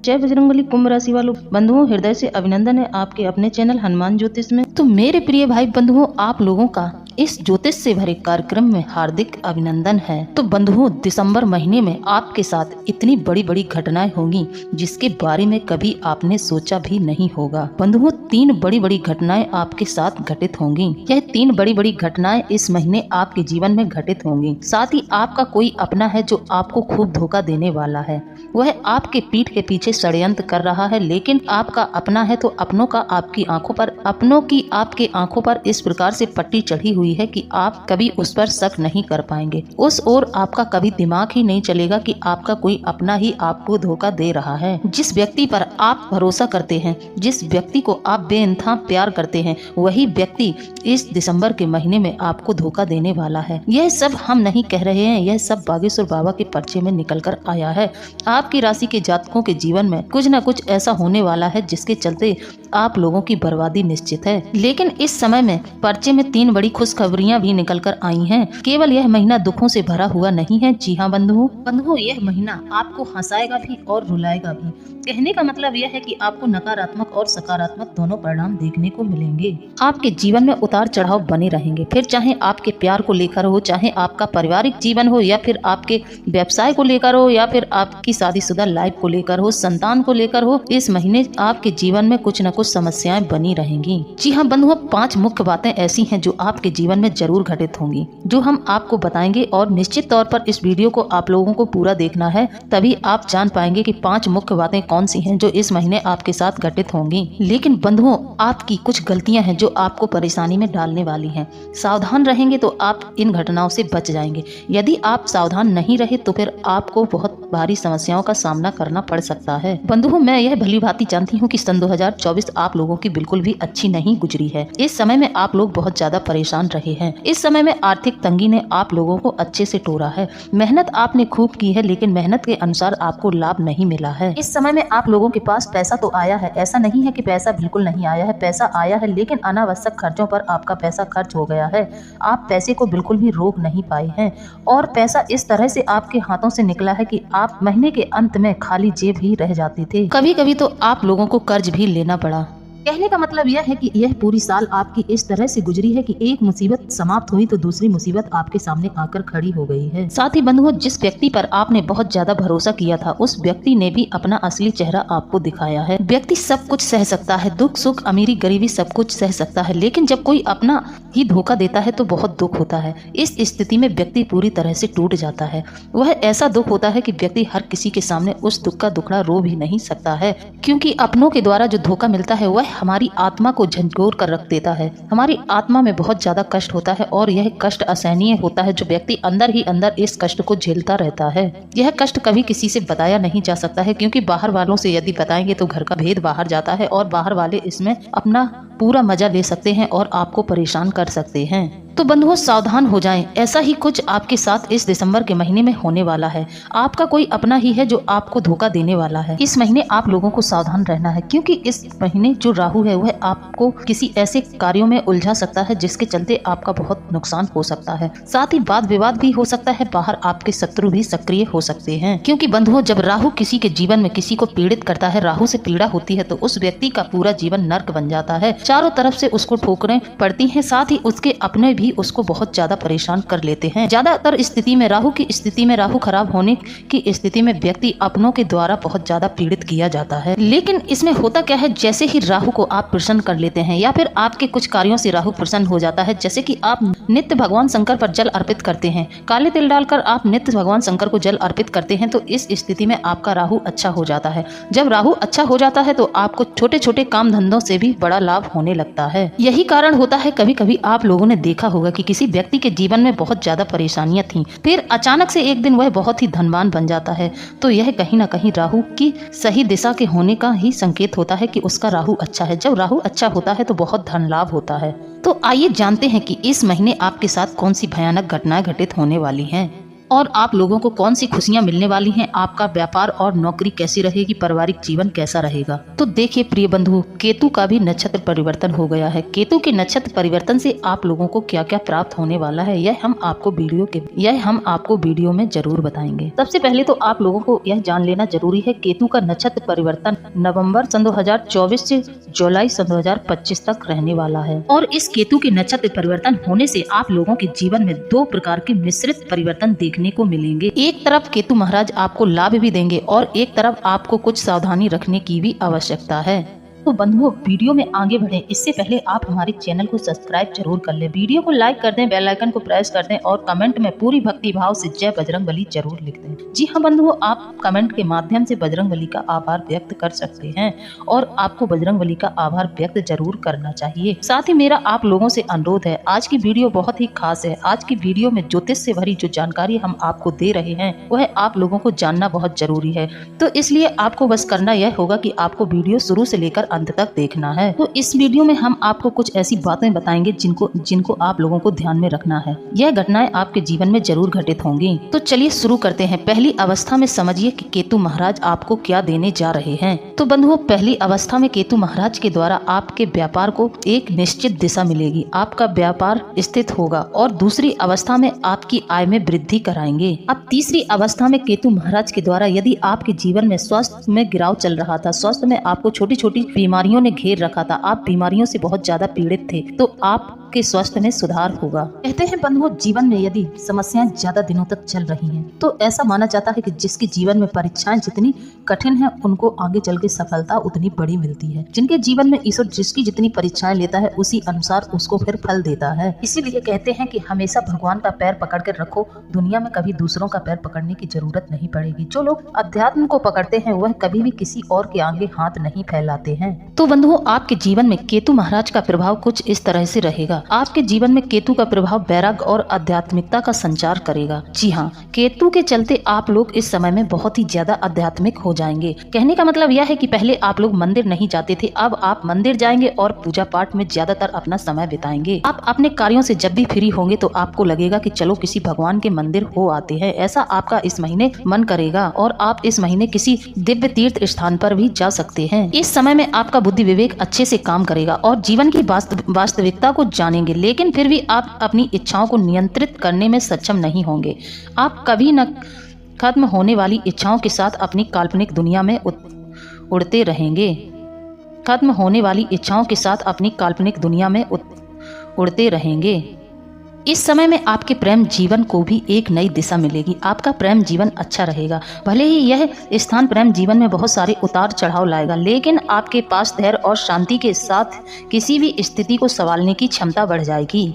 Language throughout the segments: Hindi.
जय बजरंगबली। कुंभ राशि वालों बंधुओं, हृदय से अभिनंदन है आपके अपने चैनल हनुमान ज्योतिष में। तो मेरे प्रिय भाई बंधुओं, आप लोगों का इस ज्योतिष से भरे कार्यक्रम में हार्दिक अभिनंदन है। तो बंधुओं, दिसंबर महीने में आपके साथ इतनी बड़ी बड़ी घटनाएं होंगी जिसके बारे में कभी आपने सोचा भी नहीं होगा। बंधुओं, 3 बड़ी बड़ी घटनाएं आपके साथ घटित होंगी। यह 3 बड़ी बड़ी घटनाएं इस महीने आपके जीवन में घटित होंगी। साथ ही आपका कोई अपना है जो आपको खूब धोखा देने वाला है। वह आपके पीठ के पीछे षड्यंत्र कर रहा है, लेकिन आपका अपना है तो अपनों का आपकी आंखों पर, अपनों की आपके आंखों पर इस प्रकार से पट्टी चढ़ी हुई है कि आप कभी उस पर शक नहीं कर पाएंगे। उस ओर आपका कभी दिमाग ही नहीं चलेगा कि आपका कोई अपना ही आपको धोखा दे रहा है। जिस व्यक्ति पर आप भरोसा करते हैं, जिस व्यक्ति को आप बेइंतहा प्यार करते हैं, वही व्यक्ति इस दिसंबर के महीने में आपको धोखा देने वाला है। यह सब हम नहीं कह रहे हैं, यह सब बागेश्वर बाबा के पर्चे में निकल कर आया है। आपकी राशि के जातकों के जीवन में कुछ न कुछ ऐसा होने वाला है जिसके चलते आप लोगों की बर्बादी निश्चित है। लेकिन इस समय में पर्चे में 3 बड़ी खुशखबरियां भी निकल कर आई हैं। केवल यह महीना दुखों से भरा हुआ नहीं है। जी हाँ बंधुओं, यह महीना आपको हंसाएगा भी और रुलाएगा भी। कहने का मतलब यह है कि आपको नकारात्मक और सकारात्मक दोनों परिणाम देखने को मिलेंगे। आपके जीवन में उतार चढ़ाव बने रहेंगे, फिर चाहे आपके प्यार को लेकर हो, चाहे आपका पारिवारिक जीवन हो, या फिर आपके व्यवसाय को लेकर हो, या फिर आपकी शादीशुदा लाइफ को लेकर हो, संतान को लेकर हो। इस महीने आपके जीवन में कुछ न कुछ समस्याएं बनी रहेंगी। जी हाँ बंधुओं, 5 मुख्य बातें ऐसी हैं जो आपके जीवन में जरूर घटित होंगी, जो हम आपको बताएंगे। और निश्चित तौर पर इस वीडियो को आप लोगों को पूरा देखना है, तभी आप जान पाएंगे कि 5 मुख्य बातें कौन सी हैं जो इस महीने आपके साथ घटित होंगी। लेकिन बंधुओं, आपकी कुछ गलतियां हैं जो आपको परेशानी में डालने वाली हैं। सावधान रहेंगे तो आप इन घटनाओं से बच जाएंगे। यदि आप सावधान नहीं रहे तो फिर आपको बहुत भारी समस्याओं का सामना करना पड़ सकता है। बंधुओं, मैं यह भली भांति जानती हूँ कि सन 2024 आप लोगों की बिल्कुल भी अच्छी नहीं गुजरी है। इस समय में आप लोग बहुत ज्यादा परेशान रहे हैं। इस समय में आर्थिक तंगी ने आप लोगों को अच्छे से टोरा है। मेहनत आपने खूब की है, लेकिन मेहनत के अनुसार आपको लाभ नहीं मिला है। इस समय में आप लोगों के पास पैसा तो आया है, ऐसा नहीं है कि पैसा बिल्कुल नहीं आया है। पैसा आया है, लेकिन अनावश्यक खर्चों पर आपका पैसा खर्च हो गया है। आप पैसे को बिल्कुल भी रोक नहीं पाए हैं, और पैसा इस तरह से आपके हाथों से निकला है कि आप महीने के अंत में खाली जेब ही रह जाते थे। कभी कभी तो आप लोगों को कर्ज भी लेना पड़ा। कहने का मतलब यह है कि यह पूरी साल आपकी इस तरह से गुजरी है कि एक मुसीबत समाप्त हुई तो दूसरी मुसीबत आपके सामने आकर खड़ी हो गई है। साथ ही बंधुओं, जिस व्यक्ति पर आपने बहुत ज्यादा भरोसा किया था, उस व्यक्ति ने भी अपना असली चेहरा आपको दिखाया है। व्यक्ति सब कुछ सह सकता है, दुख सुख अमीरी गरीबी सब कुछ सह सकता है, लेकिन जब कोई अपना ही धोखा देता है तो बहुत दुख होता है। इस स्थिति में व्यक्ति पूरी तरह से टूट जाता है। वह ऐसा दुख होता है कि व्यक्ति हर किसी के सामने उस दुख का दुखड़ा रो भी नहीं सकता है, क्योंकि अपनों के द्वारा जो धोखा मिलता है वह हमारी आत्मा को झंझोर कर रख देता है। हमारी आत्मा में बहुत ज्यादा कष्ट होता है, और यह कष्ट असहनीय होता है, जो व्यक्ति अंदर ही अंदर इस कष्ट को झेलता रहता है। यह कष्ट कभी किसी से बताया नहीं जा सकता है, क्योंकि बाहर वालों से यदि बताएंगे तो घर का भेद बाहर जाता है, और बाहर वाले इसमें अपना पूरा मजा ले सकते हैं और आपको परेशान कर सकते हैं। तो बंधुओं, सावधान हो जाएं। ऐसा ही कुछ आपके साथ इस दिसंबर के महीने में होने वाला है। आपका कोई अपना ही है जो आपको धोखा देने वाला है। इस महीने आप लोगों को सावधान रहना है, क्योंकि इस महीने जो राहु है वह आपको किसी ऐसे कार्यों में उलझा सकता है जिसके चलते आपका बहुत नुकसान हो सकता है। साथ ही वाद विवाद भी हो सकता है, बाहर आपके शत्रु भी सक्रिय हो सकते हैं। क्योंकि बंधुओं, जब राहु किसी के जीवन में किसी को पीड़ित करता है, राहु से पीड़ा होती है, तो उस व्यक्ति का पूरा जीवन नर्क बन जाता है। चारों तरफ से उसको ठोकरें पड़ती हैं, साथ ही उसके अपने भी उसको बहुत ज्यादा परेशान कर लेते हैं। ज्यादातर स्थिति में राहु की स्थिति में, राहु खराब होने की स्थिति में व्यक्ति अपनों के द्वारा बहुत ज्यादा पीड़ित किया जाता है। लेकिन इसमें होता क्या है, जैसे ही राहु को आप प्रसन्न कर लेते हैं, या फिर आपके कुछ कार्यों से राहु प्रसन्न हो जाता है, जैसे कि आप नित्य भगवान शंकर पर जल अर्पित करते हैं, काले तिल डालकर आप नित्य भगवान शंकर को जल अर्पित करते हैं, तो इस स्थिति में आपका राहु अच्छा हो जाता है। जब राहु अच्छा हो जाता है तो आपको छोटे छोटे काम धंधों से भी बड़ा लाभ होने लगता है। यही कारण होता है, कभी कभी आप लोगों ने देखा होगा कि किसी व्यक्ति के जीवन में बहुत ज्यादा परेशानियां थीं, फिर अचानक से एक दिन वह बहुत ही धनवान बन जाता है। तो यह कहीं ना कहीं राहु की सही दिशा के होने का ही संकेत होता है कि उसका राहु अच्छा है। जब राहु अच्छा होता है तो बहुत धन लाभ होता है। तो आइए जानते हैं कि इस महीने आपके साथ कौन सी भयानक घटनाएं घटित होने वाली हैं। और आप लोगों को कौन सी खुशियां मिलने वाली हैं, आपका व्यापार और नौकरी कैसी रहेगी, पारिवारिक जीवन कैसा रहेगा। तो देखिए प्रिय बंधु, केतु का भी नक्षत्र परिवर्तन हो गया है। केतु के नक्षत्र परिवर्तन से आप लोगों को क्या क्या प्राप्त होने वाला है, यह हम आपको वीडियो में जरूर बताएंगे। सबसे पहले तो आप लोगों को यह जान लेना जरूरी है, केतु का नक्षत्र परिवर्तन नवंबर सन 2024 से जुलाई सन 2025 तक रहने वाला है। और इस केतु के नक्षत्र परिवर्तन होने से आप लोगों के जीवन में दो प्रकार के मिश्रित परिवर्तन देखने को मिलेंगे। एक तरफ केतु महाराज आपको लाभ भी देंगे और एक तरफ आपको कुछ सावधानी रखने की भी आवश्यकता है। तो बंधुओं, वीडियो में आगे बढ़े इससे पहले आप हमारे चैनल को सब्सक्राइब जरूर कर लें, वीडियो को लाइक कर दें, बेल आइकन को प्रेस कर दें और कमेंट में पूरी भक्ति भाव से जय बजरंगबली जरूर लिख दें। जी हाँ बंधुओं, आप कमेंट के माध्यम से बजरंगबली का आभार व्यक्त कर सकते हैं और आपको बजरंगबली का आभार व्यक्त जरूर करना चाहिए। साथ ही मेरा आप लोगों से अनुरोध है, आज की वीडियो बहुत ही खास है। आज की वीडियो में ज्योतिष से भरी जो जानकारी हम आपको दे रहे हैं वह आप लोगों को जानना बहुत जरूरी है। तो इसलिए आपको बस करना यह होगा कि आपको वीडियो शुरू से लेकर अंत तक देखना है। तो इस वीडियो में हम आपको कुछ ऐसी बातें बताएंगे जिनको आप लोगों को ध्यान में रखना है। यह घटनाएं आपके जीवन में जरूर घटित होंगी। तो चलिए शुरू करते हैं। पहली अवस्था में समझिए कि केतु महाराज आपको क्या देने जा रहे हैं। तो बंधुओं, पहली अवस्था में केतु महाराज के द्वारा आपके व्यापार को एक निश्चित दिशा मिलेगी, आपका व्यापार स्थित होगा और दूसरी अवस्था में आपकी आय में वृद्धि कराएंगे। अब तीसरी अवस्था में केतु महाराज के द्वारा यदि आपके जीवन में स्वास्थ्य में गिराव चल रहा था, स्वास्थ्य में आपको छोटी छोटी बीमारियों ने घेर रखा था, आप बीमारियों से बहुत ज्यादा पीड़ित थे, तो आपके स्वास्थ्य में सुधार होगा। कहते हैं बंधुओं, जीवन में यदि समस्याएं ज्यादा दिनों तक चल रही हैं, तो ऐसा माना जाता है कि जिसके जीवन में परीक्षाएं जितनी कठिन हैं, उनको आगे चल के सफलता उतनी बड़ी मिलती है। जिनके जीवन में ईश्वर जिसकी जितनी परीक्षाएं लेता है उसी अनुसार उसको फिर फल देता है। इसीलिए कहते हैं कि हमेशा भगवान का पैर पकड़ कर रखो, दुनिया में कभी दूसरों का पैर पकड़ने की जरूरत नहीं पड़ेगी। जो लोग अध्यात्म को पकड़ते हैं वह कभी भी किसी और के आगे हाथ नहीं फैलाते हैं। तो बंधुओं, आपके जीवन में केतु महाराज का प्रभाव कुछ इस तरह से रहेगा। आपके जीवन में केतु का प्रभाव वैराग्य और आध्यात्मिकता का संचार करेगा। जी हाँ, केतु के चलते आप लोग इस समय में बहुत ही ज्यादा आध्यात्मिक हो जाएंगे। कहने का मतलब यह है कि पहले आप लोग मंदिर नहीं जाते थे, अब आप मंदिर जाएंगे और पूजा पाठ में ज्यादातर अपना समय बिताएंगे। आप अपने कार्यों से जब भी फ्री होंगे तो आपको लगेगा कि चलो किसी भगवान के मंदिर हो आते हैं, ऐसा आपका इस महीने मन करेगा और आप इस महीने किसी दिव्य तीर्थ स्थान पर भी जा सकते हैं। इस समय में आपका बुद्धि विवेक अच्छे से काम करेगा और जीवन की वास्तविकता को जानेंगे, लेकिन फिर भी आप अपनी इच्छाओं को नियंत्रित करने में सक्षम नहीं होंगे। आप कभी न खत्म होने वाली इच्छाओं के साथ अपनी काल्पनिक दुनिया में उड़ते रहेंगे। खत्म होने वाली इच्छाओं के साथ अपनी काल्पनिक दुनिया में उड़ते रहेंगे। इस समय में आपके प्रेम जीवन को भी एक नई दिशा मिलेगी। आपका प्रेम जीवन अच्छा रहेगा। भले ही यह स्थान प्रेम जीवन में बहुत सारे उतार चढ़ाव लाएगा, लेकिन आपके पास धैर्य और शांति के साथ किसी भी स्थिति को संभालने की क्षमता बढ़ जाएगी।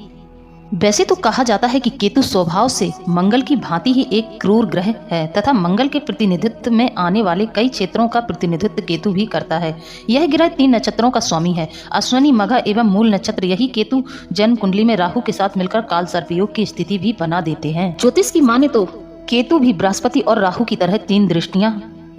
वैसे तो कहा जाता है कि केतु स्वभाव से मंगल की भांति ही एक क्रूर ग्रह है तथा मंगल के प्रतिनिधित्व में आने वाले कई क्षेत्रों का प्रतिनिधित्व केतु भी करता है। यह ग्रह 3 नक्षत्रों का स्वामी है, अश्विनी, मघा एवं मूल नक्षत्र। यही केतु जन्म कुंडली में राहु के साथ मिलकर काल सर्पयोग की स्थिति भी बना देते हैं। ज्योतिष की माने तो केतु भी बृहस्पति और राहु की तरह 3 दृष्टियां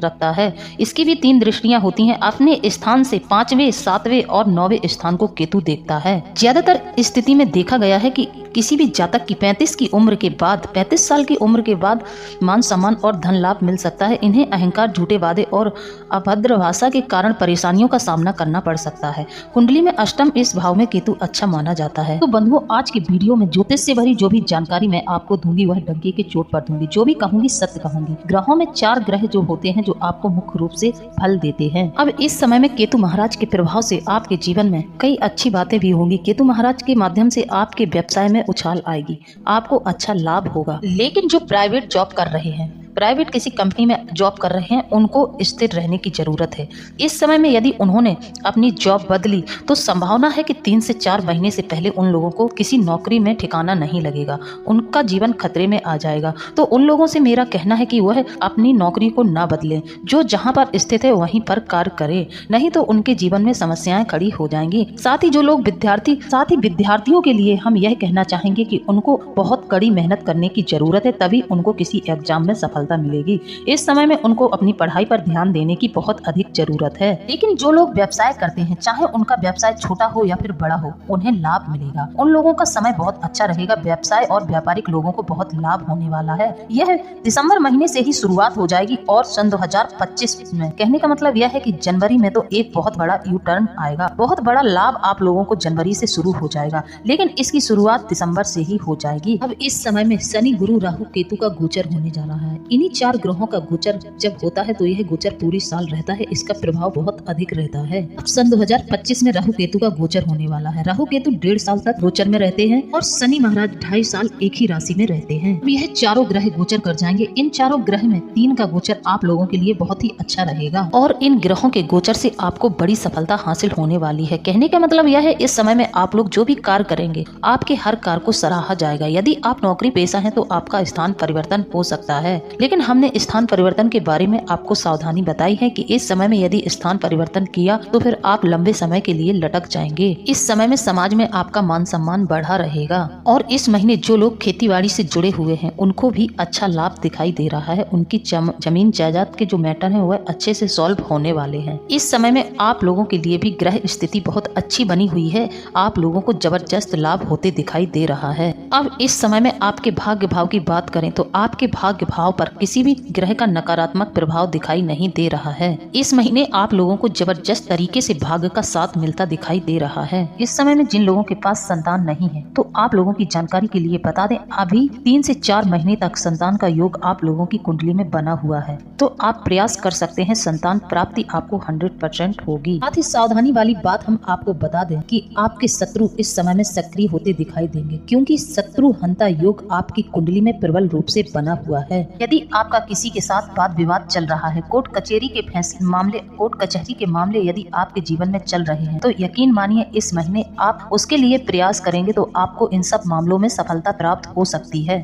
रखता है। इसकी भी 3 दृष्टियां होती हैं। अपने स्थान से 5वें, 7वें और 9वें स्थान को केतु देखता है। ज्यादातर स्थिति में देखा गया है कि किसी भी जातक की 35 की उम्र के बाद, 35 साल की उम्र के बाद मान सम्मान और धन लाभ मिल सकता है। इन्हें अहंकार, झूठे वादे और अभद्र भाषा के कारण परेशानियों का सामना करना पड़ सकता है। कुंडली में अष्टम इस भाव में केतु अच्छा माना जाता है। तो बंधुओं, आज की वीडियो में ज्योतिष से भरी जो भी जानकारी मैं आपको दूंगी वह डंके की चोट पर दूंगी। जो भी कहूंगी सत्य कहूंगी। ग्रहों में 4 ग्रह जो होते हैं जो आपको मुख्य रूप से फल देते हैं। अब इस समय में केतु महाराज के प्रभाव से आपके जीवन में कई अच्छी बातें भी होंगी। केतु महाराज के माध्यम से आपके व्यवसाय में उछाल आएगी, आपको अच्छा लाभ होगा। लेकिन जो प्राइवेट जॉब कर रहे हैं, प्राइवेट किसी कंपनी में जॉब कर रहे हैं, उनको स्थिर रहने की जरूरत है। इस समय में यदि उन्होंने अपनी जॉब बदली तो संभावना है कि 3 से 4 महीने से पहले उन लोगों को किसी नौकरी में ठिकाना नहीं लगेगा, उनका जीवन खतरे में आ जाएगा। तो उन लोगों से मेरा कहना है कि वह अपनी नौकरी को ना बदलें, जो जहां पर स्थित है वहीं पर कार्य करे, नहीं तो उनके जीवन में समस्याएं खड़ी हो जाएंगी। साथ ही जो लोग विद्यार्थियों के लिए हम यह कहना चाहेंगे कि उनको बहुत कड़ी मेहनत करने की जरूरत है, तभी उनको किसी एग्जाम में सफलता सफलता मिलेगी। इस समय में उनको अपनी पढ़ाई पर ध्यान देने की बहुत अधिक जरूरत है। लेकिन जो लोग व्यवसाय करते हैं, चाहे उनका व्यवसाय छोटा हो या फिर बड़ा हो, उन्हें लाभ मिलेगा। उन लोगों का समय बहुत अच्छा रहेगा। व्यवसाय और व्यापारिक लोगों को बहुत लाभ होने वाला है। यह दिसंबर महीने से ही शुरुआत हो जाएगी और सन 2025 में, कहने का मतलब यह है कि जनवरी में तो एक बहुत बड़ा यू टर्न आएगा। बहुत बड़ा लाभ आप लोगों को जनवरी से शुरू हो जाएगा, लेकिन इसकी शुरुआत दिसंबर से ही हो जाएगी। अब इस समय में शनि, गुरु, राहु, केतु का गोचर होने जा रहा है। इन्हीं 4 ग्रहों का गोचर जब होता है तो यह गोचर पूरी साल रहता है। इसका प्रभाव बहुत अधिक रहता है। अब सन 2025 में राहु केतु का गोचर होने वाला है। राहु केतु 1.5 साल तक गोचर में रहते हैं और शनि महाराज 2.5 साल एक ही राशि में रहते हैं। अब यह चारों ग्रह गोचर कर जाएंगे। इन चारों ग्रह में 3 का गोचर आप लोगों के लिए बहुत ही अच्छा रहेगा और इन ग्रहों के गोचर से आपको बड़ी सफलता हासिल होने वाली है। कहने का मतलब यह है, इस समय में आप लोग जो भी कार्य करेंगे, आपके हर कार्य को सराहा जाएगा। यदि आप नौकरी पेशा हैं तो आपका स्थान परिवर्तन हो सकता है, लेकिन हमने स्थान परिवर्तन के बारे में आपको सावधानी बताई है कि इस समय में यदि स्थान परिवर्तन किया तो फिर आप लंबे समय के लिए लटक जाएंगे। इस समय में समाज में आपका मान सम्मान बढ़ा रहेगा और इस महीने जो लोग खेतीबाड़ी से जुड़े हुए हैं उनको भी अच्छा लाभ दिखाई दे रहा है। उनकी जमीन जायदाद के जो मैटर है वह अच्छे से सॉल्व होने वाले हैं। इस समय में आप लोगों के लिए भी ग्रह स्थिति बहुत अच्छी बनी हुई है। आप लोगों को जबरदस्त लाभ होते दिखाई दे रहा है। अब इस समय में आपके भाग्य भाव की बात करें तो आपके भाग्य भाव पर किसी भी ग्रह का नकारात्मक प्रभाव दिखाई नहीं दे रहा है। इस महीने आप लोगों को जबरदस्त तरीके से भाग्य का साथ मिलता दिखाई दे रहा है। इस समय में जिन लोगों के पास संतान नहीं है तो आप लोगों की जानकारी के लिए बता दें, अभी 3 से 4 महीने तक संतान का योग आप लोगों की कुंडली में बना हुआ है, तो आप प्रयास कर सकते हैं। संतान प्राप्ति आपको 100% होगी। साथ ही सावधानी वाली बात हम आपको बता दें कि आपके शत्रु इस समय में सक्रिय होते दिखाई देंगे, क्योंकि शत्रु हंता योग आपकी कुंडली में प्रबल रूप से बना हुआ है। यदि आपका किसी के साथ वाद विवाद चल रहा है, कोर्ट कचहरी के मामले यदि आपके जीवन में चल रहे हैं, तो यकीन मानिए इस महीने आप उसके लिए प्रयास करेंगे तो आपको इन सब मामलों में सफलता प्राप्त हो सकती है।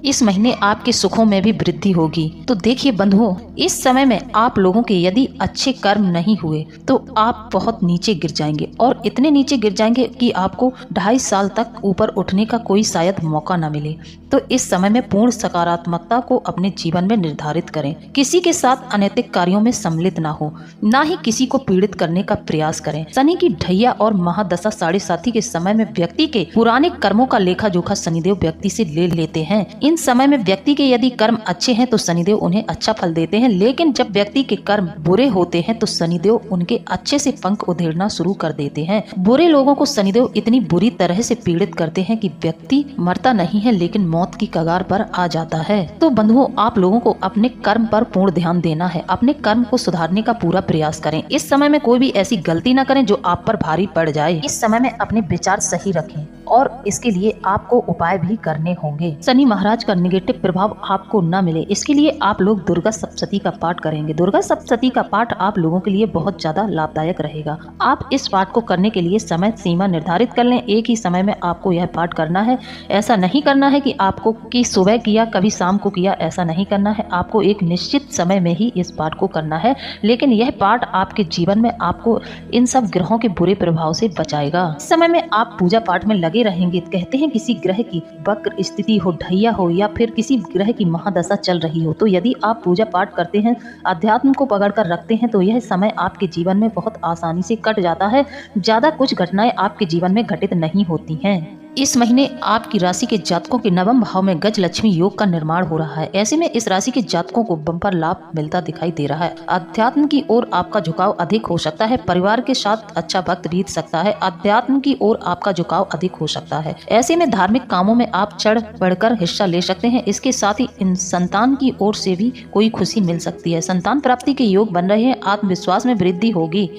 इस महीने आपके सुखों में भी वृद्धि होगी। तो देखिए बंधुओं, इस समय में आप लोगों के यदि अच्छे कर्म नहीं हुए तो आप बहुत नीचे गिर जाएंगे और इतने नीचे गिर जाएंगे कि आपको 2.5 साल तक ऊपर उठने का कोई शायद मौका न मिले। तो इस समय में पूर्ण सकारात्मकता को अपने जीवन में निर्धारित करें। किसी के साथ अनैतिक कार्यों में सम्मिलित ना हो, ना ही किसी को पीड़ित करने का प्रयास करें। शनि की ढैया और महादशा 7.5 के समय में व्यक्ति के पुराने कर्मों का लेखा जोखा शनिदेव व्यक्ति से ले लेते हैं। इन समय में व्यक्ति के यदि कर्म अच्छे हैं तो शनिदेव उन्हें अच्छा फल देते हैं, लेकिन जब व्यक्ति के कर्म बुरे होते हैं तो शनिदेव उनके अच्छे से पंख उधेड़ना शुरू कर देते हैं। बुरे लोगों को शनिदेव इतनी बुरी तरह से पीड़ित करते हैं कि व्यक्ति मरता नहीं है लेकिन मौत की कगार पर आ जाता है। तो बंधुओं, आप लोगों को अपने कर्म पर पूर्ण ध्यान देना है। अपने कर्म को सुधारने का पूरा प्रयास करें। इस समय में कोई भी ऐसी गलती न करें जो आप पर भारी पड़ जाए। इस समय में अपने विचार सही रखें और इसके लिए आपको उपाय भी करने होंगे। शनि महाराज का नेगेटिव प्रभाव आपको न मिले, इसके लिए आप लोग दुर्गा सप्तशती का पाठ करेंगे। दुर्गा सप्तशती का पाठ आप लोगों के लिए बहुत ज्यादा लाभदायक रहेगा। आप इस पाठ को करने के लिए समय सीमा निर्धारित कर लें। एक ही समय में आपको यह पाठ करना है। ऐसा नहीं करना है कि आपको कि सुबह किया कभी शाम को किया, ऐसा नहीं करना है। आपको एक निश्चित समय में ही इस पाठ को करना है, लेकिन यह पाठ आपके जीवन में आपको इन सब ग्रहों के बुरे प्रभाव से बचाएगा। इस समय में आप पूजा पाठ में लगे रहेंगे। कहते हैं किसी ग्रह की वक्र स्थिति हो, ढैया हो या फिर किसी ग्रह की महादशा चल रही हो, तो यदि आप पूजा पाठ करते हैं, अध्यात्म को पकड़ कर रखते हैं, तो यह समय आपके जीवन में बहुत आसानी से कट जाता है। ज्यादा कुछ घटनाएं आपके जीवन में घटित नहीं होती हैं। इस महीने आपकी राशि के जातकों के 9वें भाव में गज लक्ष्मी योग का निर्माण हो रहा है। ऐसे में इस राशि के जातकों को बम्पर लाभ मिलता दिखाई दे रहा है। अध्यात्म की ओर आपका झुकाव अधिक हो सकता है। परिवार के साथ अच्छा वक्त बीत सकता है। अध्यात्म की ओर आपका झुकाव अधिक हो सकता है। ऐसे में धार्मिक कामों में आप चढ़ बढ़कर हिस्सा ले सकते हैं। इसके साथ ही इन संतान की ओर से भी कोई खुशी मिल सकती है। संतान प्राप्ति के योग बन रहे हैं। आत्मविश्वास में वृद्धि होगी,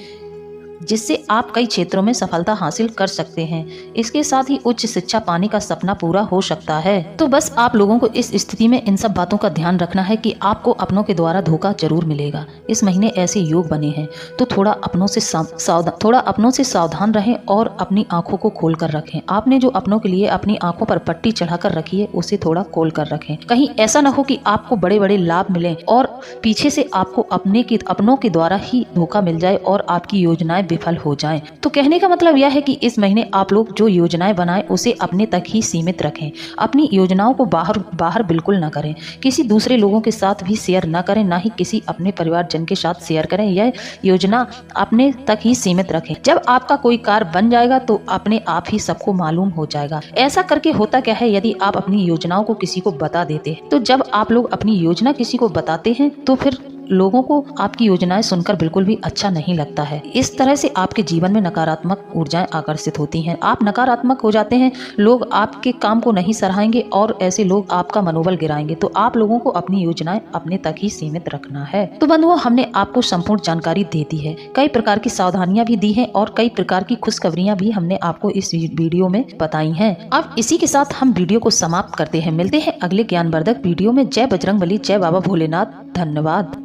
जिससे आप कई क्षेत्रों में सफलता हासिल कर सकते हैं। इसके साथ ही उच्च शिक्षा पाने का सपना पूरा हो सकता है। तो बस आप लोगों को इस स्थिति में इन सब बातों का ध्यान रखना है कि आपको अपनों के द्वारा धोखा जरूर मिलेगा। इस महीने ऐसे योग बने हैं, तो थोड़ा अपनों से सावधान रहें और अपनी आंखों को खोल कर रखें। आपने जो अपनों के लिए अपनी आंखों पर पट्टी चढ़ाकर रखी है, उसे थोड़ा खोल कर रखें। कहीं ऐसा न हो कि आपको बड़े बड़े लाभ मिले और पीछे से आपको अपनों के द्वारा ही धोखा मिल जाए और आपकी योजनाएं विफल हो जाएं। तो कहने का मतलब यह है कि इस महीने आप लोग जो योजनाएं बनाएं उसे अपने तक ही सीमित रखें। अपनी योजनाओं को बाहर बिल्कुल ना करें, किसी दूसरे लोगों के साथ भी शेयर ना करें, ना ही किसी अपने परिवारजन के साथ शेयर करें। यह योजना अपने तक ही सीमित रखें। जब आपका कोई कार्य बन जाएगा तो अपने आप ही सबको मालूम हो जाएगा। ऐसा करके होता क्या है, यदि आप अपनी योजनाओं को किसी को बता देते हैं, तो जब आप लोग अपनी योजना किसी को बताते हैं तो फिर लोगों को आपकी योजनाएं सुनकर बिल्कुल भी अच्छा नहीं लगता है। इस तरह से आपके जीवन में नकारात्मक ऊर्जाएं आकर्षित होती हैं। आप नकारात्मक हो जाते हैं, लोग आपके काम को नहीं सराहेंगे और ऐसे लोग आपका मनोबल गिराएंगे। तो आप लोगों को अपनी योजनाएं अपने तक ही सीमित रखना है। तो बंधुओं, हमने आपको संपूर्ण जानकारी दे दी है, कई प्रकार की सावधानियां भी दी है और कई प्रकार की खुशखबरियां भी हमने आपको इस वीडियो में बताई हैं। अब इसी के साथ हम वीडियो को समाप्त करते हैं। मिलते हैं अगले ज्ञानवर्धक वीडियो में। जय बजरंगबली, जय बाबा भोलेनाथ। धन्यवाद।